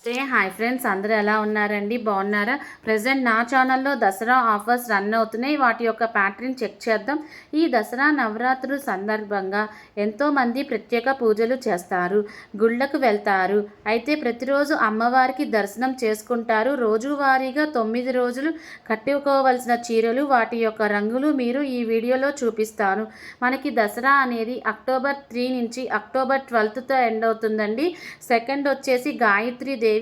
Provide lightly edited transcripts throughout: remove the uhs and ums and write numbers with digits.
Hi friends, అందరూ ఎలా ఉన్నారండి? బాగున్నారా? ప్రజెంట్ నా ఛానల్లో దసరా ఆఫర్స్ రన్ అవుతున్నాయి. వాటి యొక్క ప్యాటర్న్ చెక్ చేద్దాం. ఈ దసరా నవరాత్రుల సందర్భంగా ఎంతోమంది ప్రత్యేక పూజలు చేస్తారు, గుళ్ళకు వెళ్తారు. అయితే ప్రతిరోజు అమ్మవారికి దర్శనం చేసుకుంటారు. రోజువారీగా 9 రోజులు కట్టుకోవలసిన చీరలు, వాటి యొక్క రంగులు మీరు ఈ వీడియోలో చూపిస్తాను. మనకి దసరా అనేది అక్టోబర్ 3 నుంచి అక్టోబర్ 12తో ఎండ్ అవుతుందండి. సెకండ్ వచ్చేసి గాయత్రీదేవి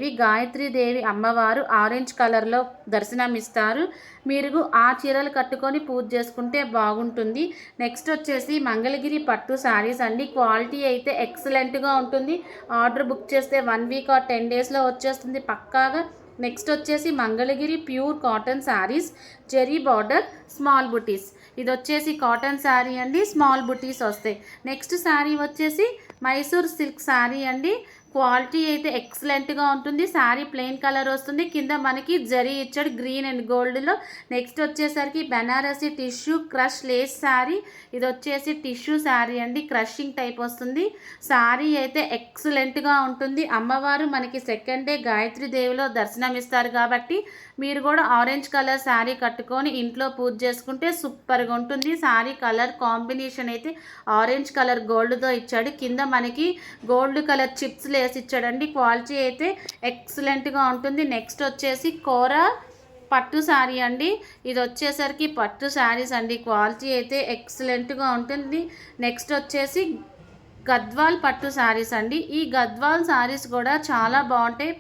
అమ్మవారు ఆరెంజ్ కలర్లో దర్శనమిస్తారు. మీరు ఆ చీరలు కట్టుకొని పూజ చేసుకుంటే బాగుంటుంది. నెక్స్ట్ వచ్చేసి మంగళగిరి పట్టు శారీస్ అండి. క్వాలిటీ అయితే ఎక్సలెంట్గా ఉంటుంది. ఆర్డర్ బుక్ చేస్తే 1 వీక్ ఆర్ 10 డేస్లో వచ్చేస్తుంది పక్కాగా. నెక్స్ట్ వచ్చేసి Mangalagiri pure cotton sarees, zari border, small butis. ఇది వచ్చేసి కాటన్ శారీ అండి, స్మాల్ బుటీస్ వస్తాయి. నెక్స్ట్ శారీ వచ్చేసి మైసూర్ సిల్క్ శారీ అండి. క్వాలిటీ అయితే ఎక్సలెంట్గా ఉంటుంది. శారీ ప్లెయిన్ కలర్ వస్తుంది, కింద మనకి జరీ ఇచ్చాడు గ్రీన్ అండ్ గోల్డ్లో. నెక్స్ట్ వచ్చేసరికి Banarasi tissue crush lace saree. ఇది వచ్చేసి టిష్యూ శారీ అండి, క్రషింగ్ టైప్ వస్తుంది. శారీ అయితే ఎక్సలెంట్గా ఉంటుంది. అమ్మవారు మనకి సెకండ్ డే గాయత్రీదేవిలో దర్శనమిస్తారు కాబట్టి మీరు కూడా ఆరెంజ్ కలర్ శారీ కట్టుకొని ఇంట్లో పూజ చేసుకుంటే సూపర్గా ఉంటుంది. శారీ కలర్ కాంబినేషన్ అయితే ఆరెంజ్ కలర్ గోల్డ్తో ఇచ్చాడు, కింద మనకి గోల్డ్ కలర్ చిప్స్ లేసి ఇచ్చాడండి. క్వాలిటీ అయితే ఎక్సలెంట్గా ఉంటుంది. నెక్స్ట్ వచ్చేసి కోరా పట్టు శారీ అండి. ఇది వచ్చేసరికి పట్టు శారీస్ అండి, క్వాలిటీ అయితే ఎక్సలెంట్గా ఉంటుంది. నెక్స్ట్ వచ్చేసి గద్వాల్ పట్టు శారీస్ అండి. ఈ గద్వాల్ శారీస్ కూడా చాలా బాగుంటాయి.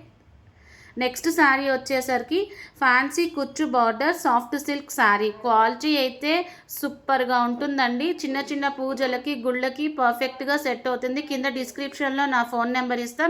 నెక్స్ట్ శారీ వచ్చేసరికి ఫ్యాన్సీ కుచ్చు border soft silk sari. Quality అయితే సూపర్గా ఉంటుందండి. చిన్న చిన్న పూజలకి గుళ్ళకి పర్ఫెక్ట్గా సెట్ అవుతుంది. కింద డిస్క్రిప్షన్లో నా ఫోన్ నెంబర్ ఇస్తా.